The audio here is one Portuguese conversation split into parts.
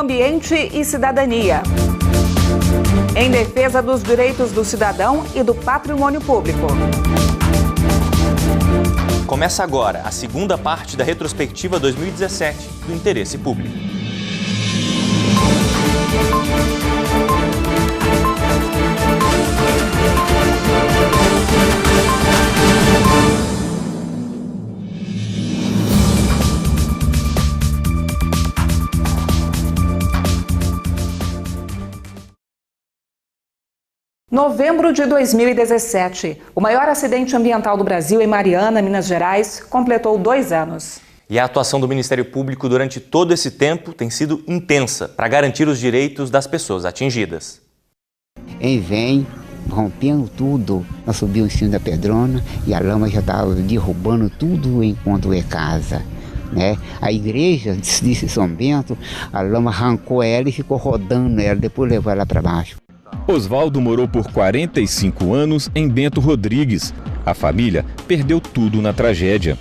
ambiente e cidadania. Em defesa dos direitos do cidadão e do patrimônio público. Começa agora a segunda parte da retrospectiva 2017 do Interesse Público. Novembro de 2017, o maior acidente ambiental do Brasil em Mariana, Minas Gerais, completou 2 anos. E a atuação do Ministério Público durante todo esse tempo tem sido intensa para garantir os direitos das pessoas atingidas. Vem rompendo tudo, nós subimos em cima da pedrona e a lama já estava derrubando tudo enquanto é casa. Né? A igreja de São Bento, a lama arrancou ela e ficou rodando ela, depois levou ela para baixo. Oswaldo morou por 45 anos em Bento Rodrigues. A família perdeu tudo na tragédia.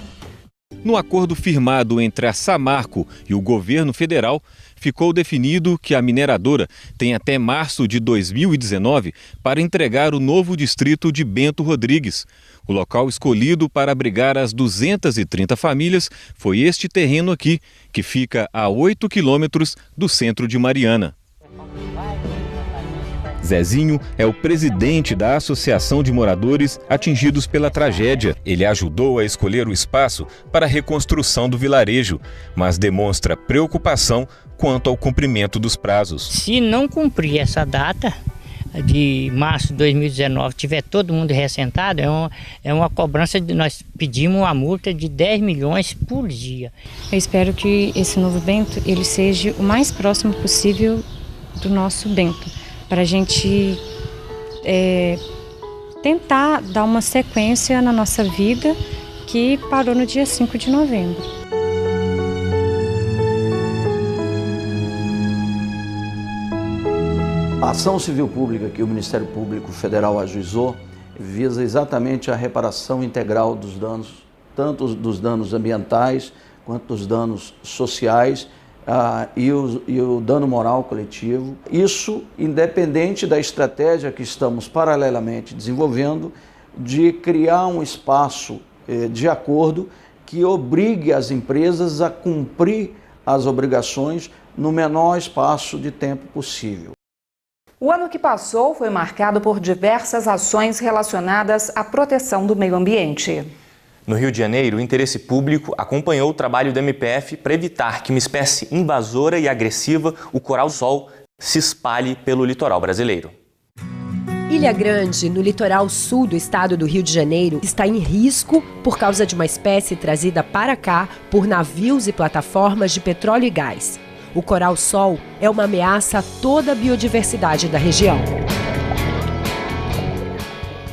No acordo firmado entre a Samarco e o governo federal, ficou definido que a mineradora tem até março de 2019 para entregar o novo distrito de Bento Rodrigues. O local escolhido para abrigar as 230 famílias foi este terreno aqui, que fica a 8 quilômetros do centro de Mariana. Zezinho é o presidente da Associação de Moradores Atingidos pela Tragédia. Ele ajudou a escolher o espaço para a reconstrução do vilarejo, mas demonstra preocupação quanto ao cumprimento dos prazos. Se não cumprir essa data de março de 2019, tiver todo mundo reassentado, é uma cobrança, nós pedimos uma multa de 10 milhões por dia. Eu espero que esse novo Bento ele seja o mais próximo possível do nosso Bento, para a gente tentar dar uma sequência na nossa vida que parou no dia 5 de novembro. A ação civil pública que o Ministério Público Federal ajuizou visa exatamente a reparação integral dos danos, tanto dos danos ambientais quanto dos danos sociais, e o dano moral coletivo. Isso independente da estratégia que estamos paralelamente desenvolvendo de criar um espaço de acordo que obrigue as empresas a cumprir as obrigações no menor espaço de tempo possível. O ano que passou foi marcado por diversas ações relacionadas à proteção do meio ambiente. No Rio de Janeiro, o Interesse Público acompanhou o trabalho do MPF para evitar que uma espécie invasora e agressiva, o coral-sol, se espalhe pelo litoral brasileiro. Ilha Grande, no litoral sul do estado do Rio de Janeiro, está em risco por causa de uma espécie trazida para cá por navios e plataformas de petróleo e gás. O coral-sol é uma ameaça a toda a biodiversidade da região.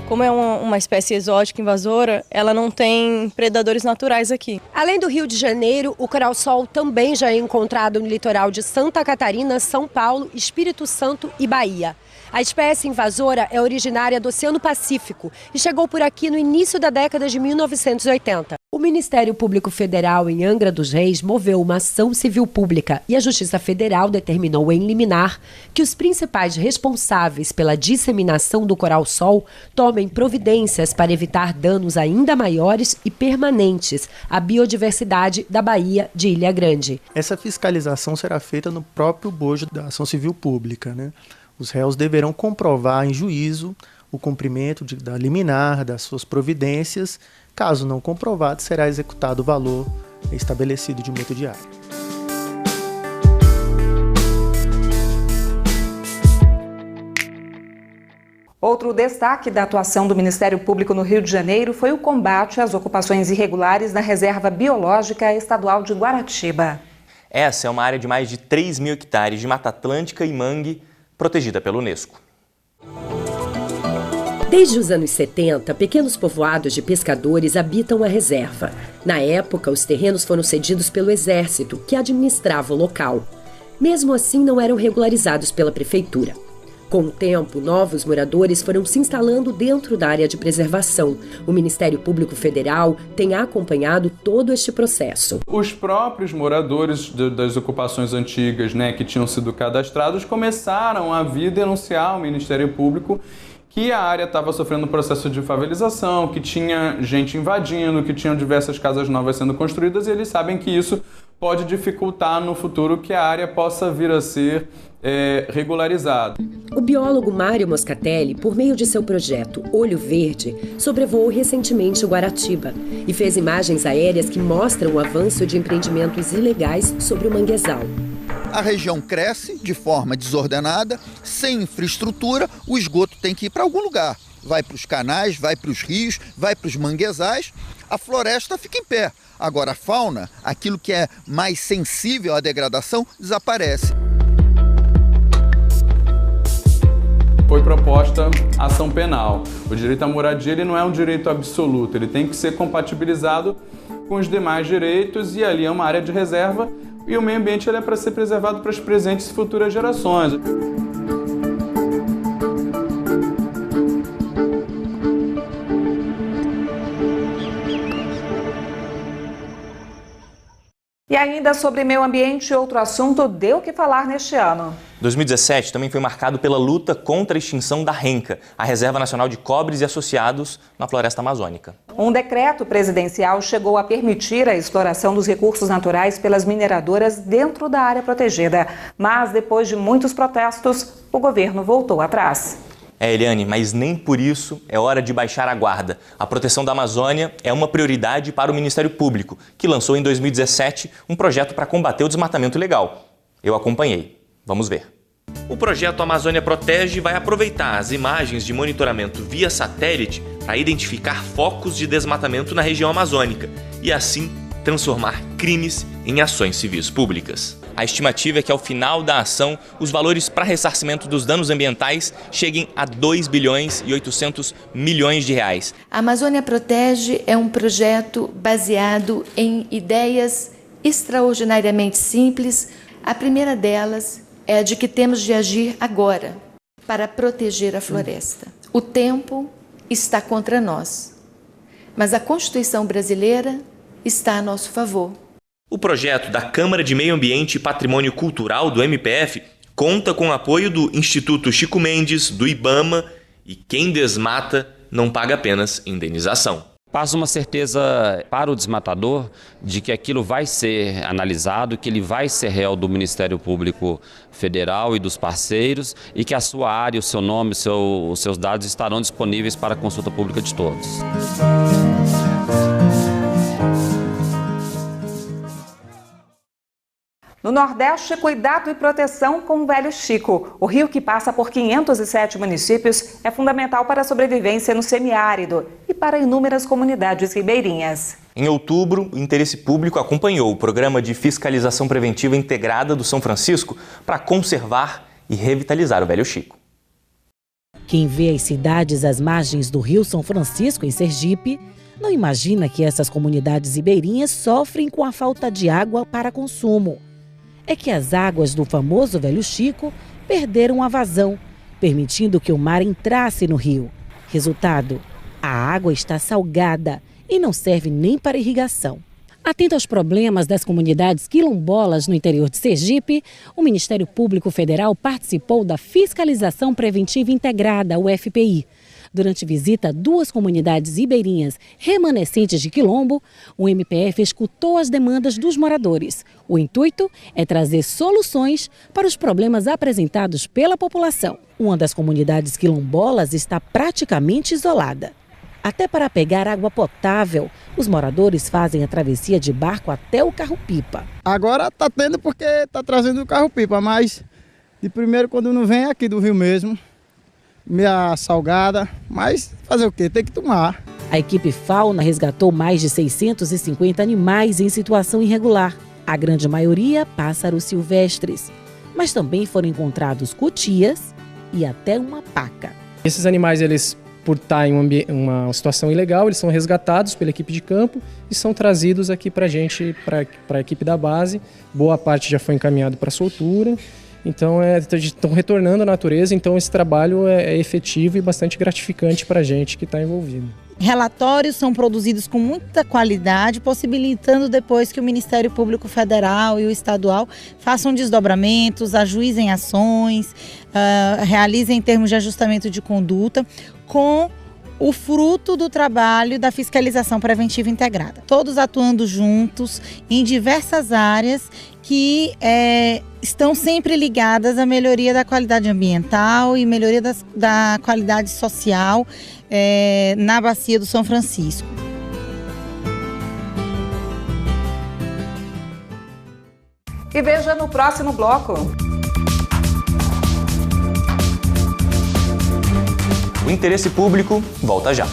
Como é uma espécie exótica invasora, ela não tem predadores naturais aqui. Além do Rio de Janeiro, o coral-sol também já é encontrado no litoral de Santa Catarina, São Paulo, Espírito Santo e Bahia. A espécie invasora é originária do Oceano Pacífico e chegou por aqui no início da década de 1980. O Ministério Público Federal em Angra dos Reis moveu uma ação civil pública e a Justiça Federal determinou em liminar que os principais responsáveis pela disseminação do coral-sol tomem providências para evitar danos ainda maiores e permanentes à biodiversidade da Baía de Ilha Grande. Essa fiscalização será feita no próprio bojo da ação civil pública, né? Os réus deverão comprovar em juízo o cumprimento da liminar, das suas providências. Caso não comprovado, será executado o valor estabelecido de multa diária. Outro destaque da atuação do Ministério Público no Rio de Janeiro foi o combate às ocupações irregulares na Reserva Biológica Estadual de Guaratiba. Essa é uma área de mais de 3 mil hectares de Mata Atlântica e mangue, protegida pela Unesco. Desde os anos 70, pequenos povoados de pescadores habitam a reserva. Na época, os terrenos foram cedidos pelo Exército, que administrava o local. Mesmo assim, não eram regularizados pela prefeitura. Com o tempo, novos moradores foram se instalando dentro da área de preservação. O Ministério Público Federal tem acompanhado todo este processo. Os próprios moradores das ocupações antigas, que tinham sido cadastrados, começaram a vir denunciar ao Ministério Público que a área estava sofrendo um processo de favelização, que tinha gente invadindo, que tinham diversas casas novas sendo construídas, e eles sabem que isso pode dificultar no futuro que a área possa vir a ser regularizada. O biólogo Mário Moscatelli, por meio de seu projeto Olho Verde, sobrevoou recentemente Guaratiba e fez imagens aéreas que mostram o avanço de empreendimentos ilegais sobre o manguezal. A região cresce de forma desordenada, sem infraestrutura, o esgoto tem que ir para algum lugar. Vai para os canais, vai para os rios, vai para os manguezais, a floresta fica em pé. Agora a fauna, aquilo que é mais sensível à degradação, desaparece. Foi proposta ação penal. O direito à moradia ele não é um direito absoluto, ele tem que ser compatibilizado com os demais direitos e ali é uma área de reserva e o meio ambiente ele é para ser preservado para as presentes e futuras gerações. E ainda sobre meio ambiente, outro assunto deu o que falar neste ano. 2017 também foi marcado pela luta contra a extinção da renca, a Reserva Nacional de Cobres e Associados na Floresta Amazônica. Um decreto presidencial chegou a permitir a exploração dos recursos naturais pelas mineradoras dentro da área protegida. Mas depois de muitos protestos, o governo voltou atrás. Eliane, mas nem por isso é hora de baixar a guarda. A proteção da Amazônia é uma prioridade para o Ministério Público, que lançou em 2017 um projeto para combater o desmatamento ilegal. Eu acompanhei. Vamos ver. O projeto Amazônia Protege vai aproveitar as imagens de monitoramento via satélite para identificar focos de desmatamento na região amazônica e, assim, transformar crimes em ações civis públicas. A estimativa é que, ao final da ação, os valores para ressarcimento dos danos ambientais cheguem a 2 bilhões e 800 milhões de reais. A Amazônia Protege é um projeto baseado em ideias extraordinariamente simples. A primeira delas é a de que temos de agir agora para proteger a floresta. O tempo está contra nós, mas a Constituição brasileira está a nosso favor. O projeto da Câmara de Meio Ambiente e Patrimônio Cultural do MPF conta com o apoio do Instituto Chico Mendes, do IBAMA, e quem desmata não paga apenas indenização. Passa uma certeza para o desmatador de que aquilo vai ser analisado, que ele vai ser réu do Ministério Público Federal e dos parceiros e que a sua área, o seu nome, os seus dados estarão disponíveis para a consulta pública de todos. No Nordeste, cuidado e proteção com o Velho Chico. O rio, que passa por 507 municípios, é fundamental para a sobrevivência no semiárido e para inúmeras comunidades ribeirinhas. Em outubro, o Interesse Público acompanhou o Programa de Fiscalização Preventiva Integrada do São Francisco para conservar e revitalizar o Velho Chico. Quem vê as cidades às margens do Rio São Francisco, em Sergipe, não imagina que essas comunidades ribeirinhas sofrem com a falta de água para consumo. É que as águas do famoso Velho Chico perderam a vazão, permitindo que o mar entrasse no rio. Resultado, a água está salgada e não serve nem para irrigação. Atento aos problemas das comunidades quilombolas no interior de Sergipe, o Ministério Público Federal participou da Fiscalização Preventiva Integrada, o FPI. Durante visita a 2 comunidades ribeirinhas remanescentes de quilombo, o MPF escutou as demandas dos moradores. O intuito é trazer soluções para os problemas apresentados pela população. Uma das comunidades quilombolas está praticamente isolada. Até para pegar água potável, os moradores fazem a travessia de barco até o carro-pipa. Agora está tendo porque está trazendo o carro-pipa, mas de primeiro quando não vem é aqui do rio mesmo. Meia salgada, mas fazer o quê? Tem que tomar. A equipe Fauna resgatou mais de 650 animais em situação irregular. A grande maioria, pássaros silvestres. Mas também foram encontrados cutias e até uma paca. Esses animais, eles, por estar em uma situação ilegal, eles são resgatados pela equipe de campo e são trazidos aqui para a gente, para a equipe da base. Boa parte já foi encaminhado para soltura. Então estão retornando à natureza, então esse trabalho é efetivo e bastante gratificante para a gente que está envolvido. Relatórios são produzidos com muita qualidade, possibilitando depois que o Ministério Público Federal e o Estadual façam desdobramentos, ajuizem ações, realizem termos de ajustamento de conduta com o fruto do trabalho da fiscalização preventiva integrada. Todos atuando juntos em diversas áreas que estão sempre ligadas à melhoria da qualidade ambiental e melhoria da qualidade social na Bacia do São Francisco. E veja no próximo bloco. O interesse público volta já.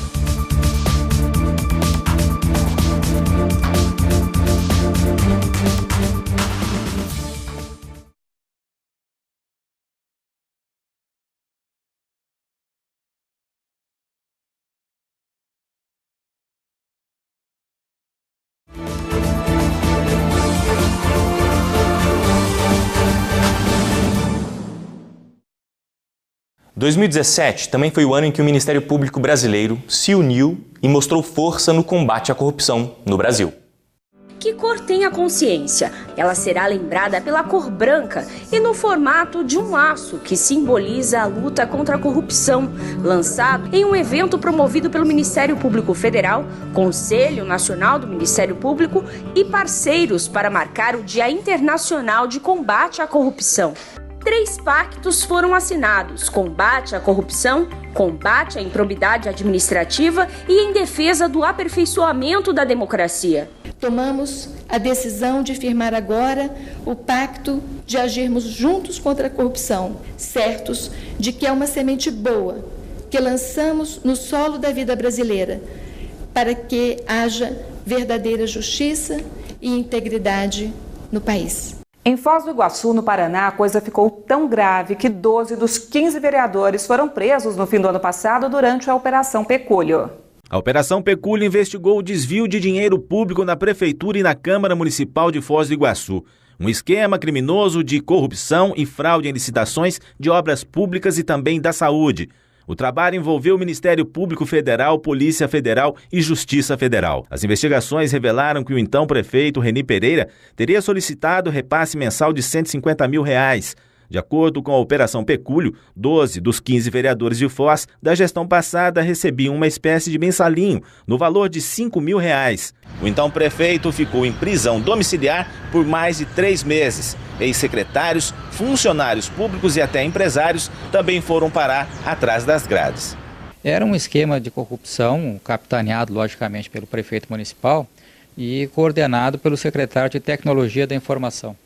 Em 2017 também foi o ano em que o Ministério Público Brasileiro se uniu e mostrou força no combate à corrupção no Brasil. Que cor tem a consciência? Ela será lembrada pela cor branca e no formato de um laço que simboliza a luta contra a corrupção, lançado em um evento promovido pelo Ministério Público Federal, Conselho Nacional do Ministério Público e parceiros para marcar o Dia Internacional de Combate à Corrupção. 3 pactos foram assinados: combate à corrupção, combate à improbidade administrativa e em defesa do aperfeiçoamento da democracia. Tomamos a decisão de firmar agora o pacto de agirmos juntos contra a corrupção, certos de que é uma semente boa que lançamos no solo da vida brasileira, para que haja verdadeira justiça e integridade no país. Em Foz do Iguaçu, no Paraná, a coisa ficou tão grave que 12 dos 15 vereadores foram presos no fim do ano passado durante a Operação Pecúlio. A Operação Pecúlio investigou o desvio de dinheiro público na Prefeitura e na Câmara Municipal de Foz do Iguaçu. Um esquema criminoso de corrupção e fraude em licitações de obras públicas e também da saúde. O trabalho envolveu o Ministério Público Federal, Polícia Federal e Justiça Federal. As investigações revelaram que o então prefeito Reni Pereira teria solicitado repasse mensal de R$150 mil. De acordo com a Operação Pecúlio, 12 dos 15 vereadores de Foz da gestão passada recebiam uma espécie de mensalinho no valor de R$5 mil. O então prefeito ficou em prisão domiciliar por mais de 3 meses. Ex-secretários, funcionários públicos e até empresários também foram parar atrás das grades. Era um esquema de corrupção capitaneado, logicamente, pelo prefeito municipal e coordenado pelo secretário de Tecnologia da Informação.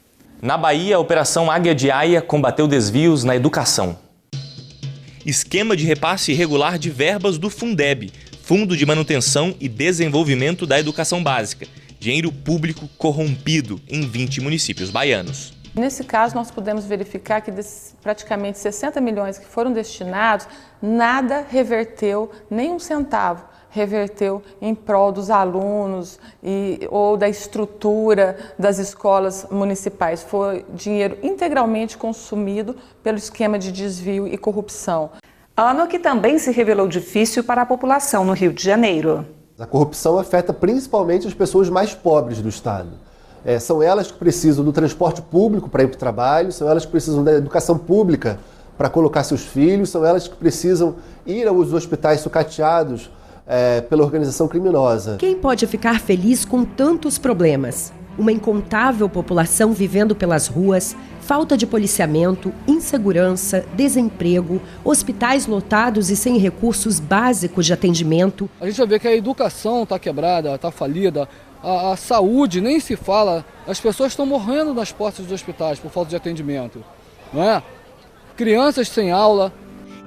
Na Bahia, a Operação Águia de Aia combateu desvios na educação. Esquema de repasse irregular de verbas do Fundeb, Fundo de Manutenção e Desenvolvimento da Educação Básica. Dinheiro público corrompido em 20 municípios baianos. Nesse caso, nós pudemos verificar que desses praticamente 60 milhões que foram destinados, nada reverteu, nem um centavo reverteu em prol dos alunos ou da estrutura das escolas municipais. Foi dinheiro integralmente consumido pelo esquema de desvio e corrupção. Ano que também se revelou difícil para a população no Rio de Janeiro. A corrupção afeta principalmente as pessoas mais pobres do estado. São elas que precisam do transporte público para ir para o trabalho, são elas que precisam da educação pública para colocar seus filhos, são elas que precisam ir aos hospitais sucateados pela organização criminosa. Quem pode ficar feliz com tantos problemas? Uma incontável população vivendo pelas ruas, falta de policiamento, insegurança, desemprego, hospitais lotados e sem recursos básicos de atendimento. A gente vai ver que a educação está quebrada, está falida, a saúde nem se fala, as pessoas estão morrendo nas portas dos hospitais por falta de atendimento, não é? Crianças sem aula.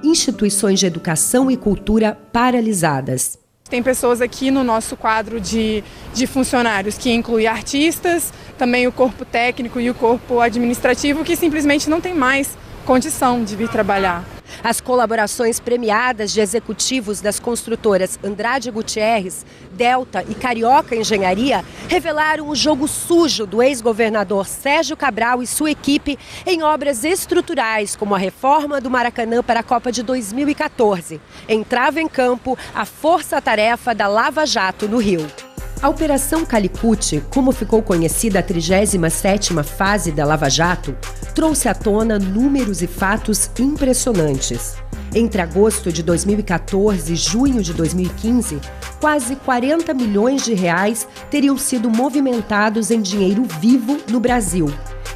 Instituições de educação e cultura paralisadas. Tem pessoas aqui no nosso quadro de funcionários que inclui artistas, também o corpo técnico e o corpo administrativo que simplesmente não tem mais condição de vir trabalhar. As colaborações premiadas de executivos das construtoras Andrade Gutierrez, Delta e Carioca Engenharia revelaram o jogo sujo do ex-governador Sérgio Cabral e sua equipe em obras estruturais, como a reforma do Maracanã para a Copa de 2014. Entrava em campo a força-tarefa da Lava Jato no Rio. A Operação Calicut, como ficou conhecida a 37ª fase da Lava Jato, trouxe à tona números e fatos impressionantes. Entre agosto de 2014 e junho de 2015, quase 40 milhões de reais teriam sido movimentados em dinheiro vivo no Brasil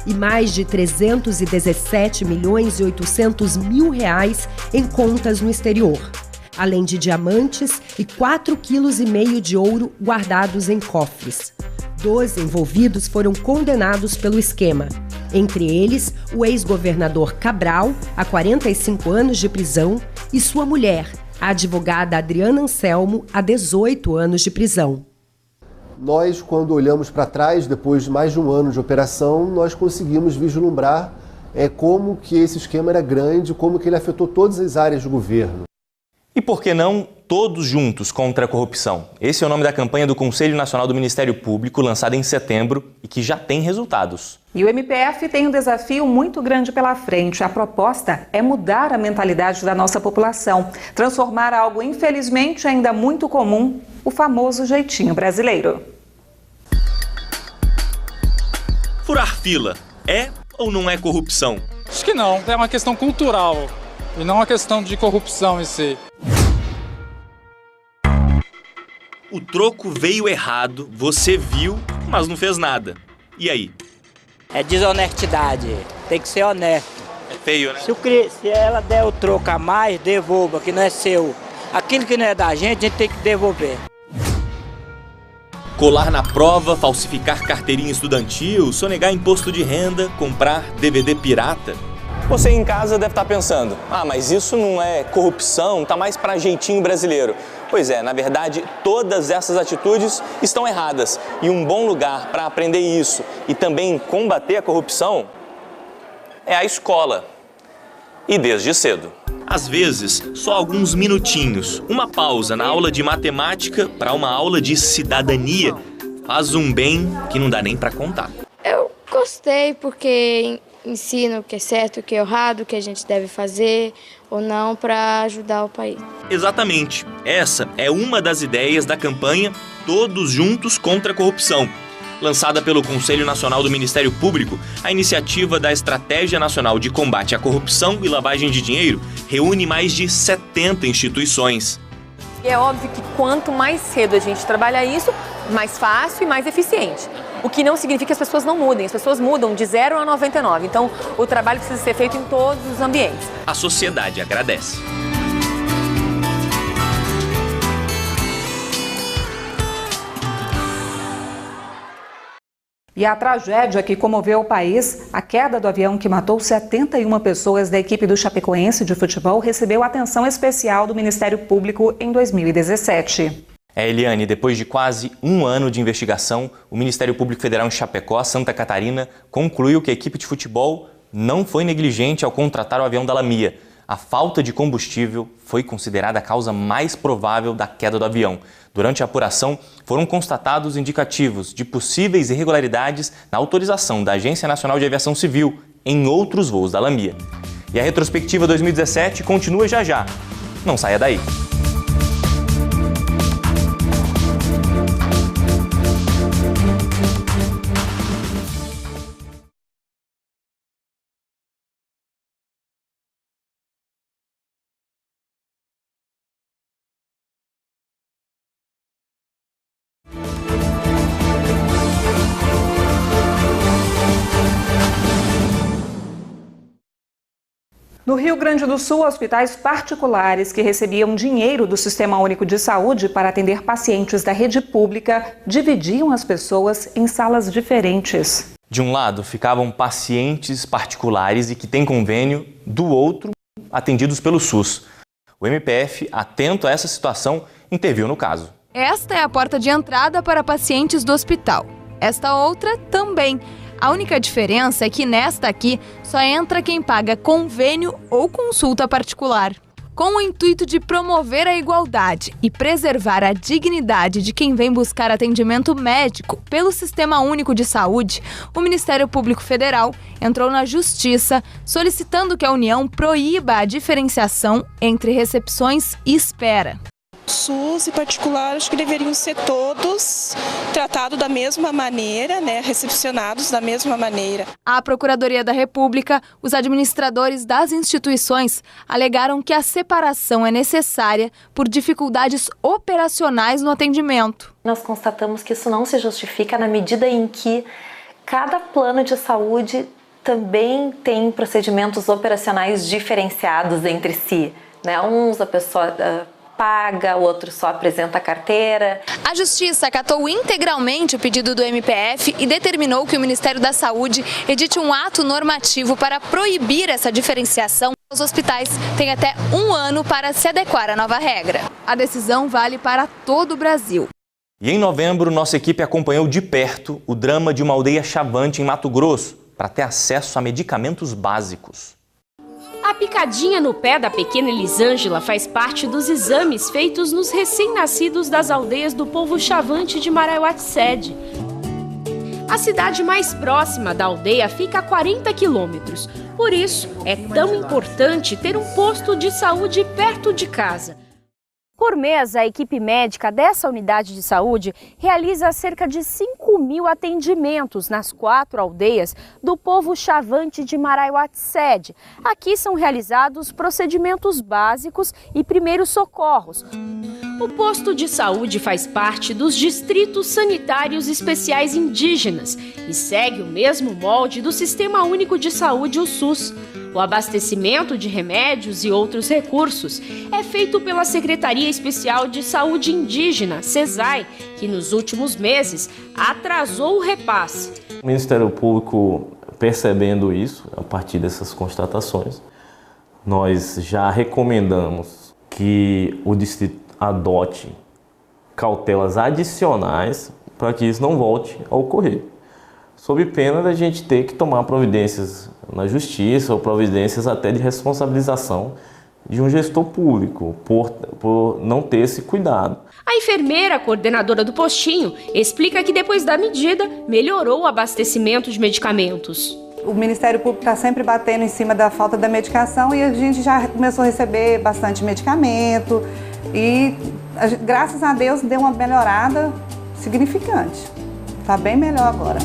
e mais de 317 milhões e 800 mil reais em contas no exterior, além de diamantes e 4,5 kg de ouro guardados em cofres. 12 envolvidos foram condenados pelo esquema. Entre eles, o ex-governador Cabral, a 45 anos de prisão, e sua mulher, a advogada Adriana Anselmo, a 18 anos de prisão. Nós, quando olhamos para trás, depois de mais de um ano de operação, nós conseguimos vislumbrar como que esse esquema era grande, como que ele afetou todas as áreas do governo. E por que não todos juntos contra a corrupção? Esse é o nome da campanha do Conselho Nacional do Ministério Público, lançada em setembro e que já tem resultados. E o MPF tem um desafio muito grande pela frente. A proposta é mudar a mentalidade da nossa população, transformar algo infelizmente ainda muito comum, o famoso jeitinho brasileiro. Furar fila é ou não é corrupção? Acho que não, é uma questão cultural e não uma questão de corrupção em si. O troco veio errado, você viu, mas não fez nada. E aí? É desonestidade, tem que ser honesto. É feio, né? Se ela der o troco a mais, devolva, que não é seu. Aquilo que não é da gente, a gente tem que devolver. Colar na prova, falsificar carteirinha estudantil, sonegar imposto de renda, comprar DVD pirata. Você em casa deve estar pensando, mas isso não é corrupção, tá mais para jeitinho brasileiro. Pois é, na verdade, todas essas atitudes estão erradas. E um bom lugar para aprender isso e também combater a corrupção é a escola. E desde cedo. Às vezes, só alguns minutinhos, uma pausa na aula de matemática para uma aula de cidadania faz um bem que não dá nem para contar. Eu gostei porque ensina o que é certo, o que é errado, o que a gente deve fazer ou não para ajudar o país. Exatamente. Essa é uma das ideias da campanha Todos Juntos contra a Corrupção. Lançada pelo Conselho Nacional do Ministério Público, a iniciativa da Estratégia Nacional de Combate à Corrupção e Lavagem de Dinheiro reúne mais de 70 instituições. E é óbvio que quanto mais cedo a gente trabalha isso, mais fácil e mais eficiente. O que não significa que as pessoas não mudem, as pessoas mudam de 0 a 99. Então, o trabalho precisa ser feito em todos os ambientes. A sociedade agradece. E a tragédia que comoveu o país, a queda do avião que matou 71 pessoas da equipe do Chapecoense de futebol, recebeu atenção especial do Ministério Público em 2017. Eliane, depois de quase um ano de investigação, o Ministério Público Federal em Chapecó, Santa Catarina, concluiu que a equipe de futebol não foi negligente ao contratar o avião da Lamia. A falta de combustível foi considerada a causa mais provável da queda do avião. Durante a apuração, foram constatados indicativos de possíveis irregularidades na autorização da Agência Nacional de Aviação Civil em outros voos da Lamia. E a retrospectiva 2017 continua já. Não saia daí. No Rio Grande do Sul, hospitais particulares que recebiam dinheiro do Sistema Único de Saúde para atender pacientes da rede pública dividiam as pessoas em salas diferentes. De um lado, ficavam pacientes particulares e que têm convênio, do outro, atendidos pelo SUS. O MPF, atento a essa situação, interviu no caso. Esta é a porta de entrada para pacientes do hospital. Esta outra também. A única diferença é que nesta aqui só entra quem paga convênio ou consulta particular. Com o intuito de promover a igualdade e preservar a dignidade de quem vem buscar atendimento médico pelo Sistema Único de Saúde, o Ministério Público Federal entrou na Justiça solicitando que a União proíba a diferenciação entre recepções e espera. SUS e particular, acho que deveriam ser todos tratados da mesma maneira, né, recepcionados da mesma maneira. À Procuradoria da República, os administradores das instituições alegaram que a separação é necessária por dificuldades operacionais no atendimento. Nós constatamos que isso não se justifica na medida em que cada plano de saúde também tem procedimentos operacionais diferenciados entre si, né? Uns a pessoa paga, o outro só apresenta a carteira. A Justiça acatou integralmente o pedido do MPF e determinou que o Ministério da Saúde edite um ato normativo para proibir essa diferenciação. Os hospitais têm até 1 ano para se adequar à nova regra. A decisão vale para todo o Brasil. E em novembro, nossa equipe acompanhou de perto o drama de uma aldeia chavante em Mato Grosso para ter acesso a medicamentos básicos. A picadinha no pé da pequena Elisângela faz parte dos exames feitos nos recém-nascidos das aldeias do povo chavante de Maraiuá-Sede. A cidade mais próxima da aldeia fica a 40 quilômetros. Por isso, é tão importante ter um posto de saúde perto de casa. Por mês, a equipe médica dessa unidade de saúde realiza cerca de 5.000 atendimentos nas 4 aldeias do povo chavante de Maraiuá-Sede. Aqui são realizados procedimentos básicos e primeiros socorros. O posto de saúde faz parte dos distritos sanitários especiais indígenas e segue o mesmo molde do Sistema Único de Saúde, o SUS. O abastecimento de remédios e outros recursos é feito pela Secretaria Especial de Saúde Indígena, SESAI, que nos últimos meses atrasou o repasse. O Ministério Público, percebendo isso, a partir dessas constatações, nós já recomendamos que o distrito adote cautelas adicionais para que isso não volte a ocorrer, sob pena da gente ter que tomar providências na justiça ou providências até de responsabilização de um gestor público por não ter esse cuidado. A enfermeira coordenadora do postinho explica que depois da medida melhorou o abastecimento de medicamentos. O Ministério Público está sempre batendo em cima da falta da medicação e a gente já começou a receber bastante medicamento e graças a Deus deu uma melhorada significante. Está bem melhor agora.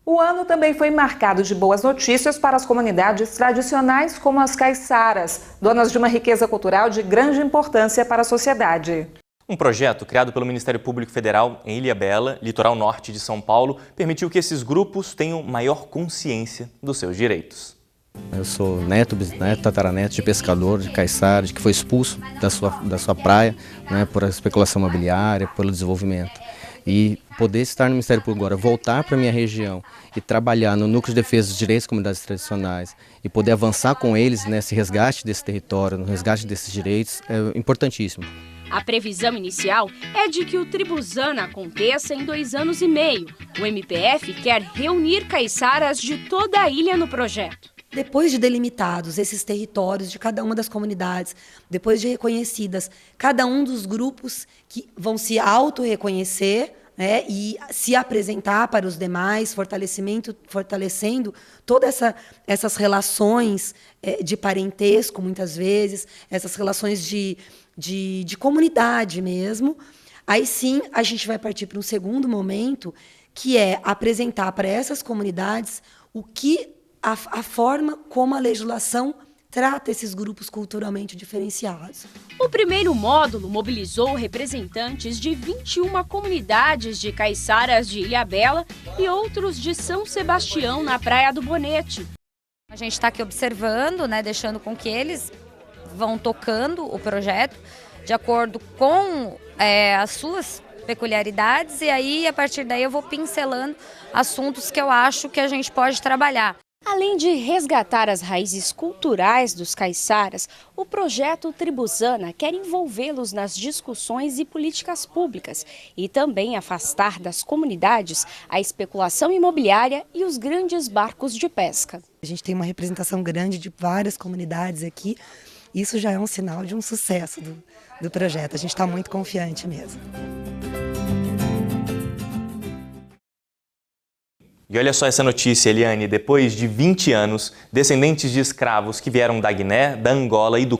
O ano também foi marcado de boas notícias para as comunidades tradicionais como as caiçaras, donas de uma riqueza cultural de grande importância para a sociedade. Um projeto criado pelo Ministério Público Federal em Ilhabela, litoral norte de São Paulo, permitiu que esses grupos tenham maior consciência dos seus direitos. Eu sou neto, bisneto, tataraneto de pescador, de caiçara, que foi expulso da sua praia, né, por especulação imobiliária, pelo desenvolvimento. E poder estar no Ministério Público agora, voltar para a minha região e trabalhar no Núcleo de Defesa dos Direitos das Comunidades Tradicionais e poder avançar com eles nesse resgate desse território, no resgate desses direitos, é importantíssimo. A previsão inicial é de que o Tribuzana aconteça em 2 anos e meio. O MPF quer reunir caiçaras de toda a ilha no projeto. Depois de delimitados esses territórios de cada uma das comunidades, depois de reconhecidas cada um dos grupos que vão se auto-reconhecer, né, e se apresentar para os demais, fortalecendo todas essas relações de parentesco, muitas vezes, essas relações de comunidade mesmo, aí sim a gente vai partir para um segundo momento, que é apresentar para essas comunidades a forma como a legislação trata esses grupos culturalmente diferenciados. O primeiro módulo mobilizou representantes de 21 comunidades de caiçaras de Ilhabela e outros de São Sebastião, na Praia do Bonete. A gente está aqui observando, né, deixando com que eles vão tocando o projeto de acordo com as suas peculiaridades e aí, a partir daí, eu vou pincelando assuntos que eu acho que a gente pode trabalhar. Além de resgatar as raízes culturais dos caiçaras, o projeto Tribuzana quer envolvê-los nas discussões e políticas públicas e também afastar das comunidades a especulação imobiliária e os grandes barcos de pesca. A gente tem uma representação grande de várias comunidades aqui. Isso já é um sinal de um sucesso do projeto. A gente está muito confiante mesmo. E olha só essa notícia, Eliane. Depois de 20 anos, descendentes de escravos que vieram da Guiné, da Angola e do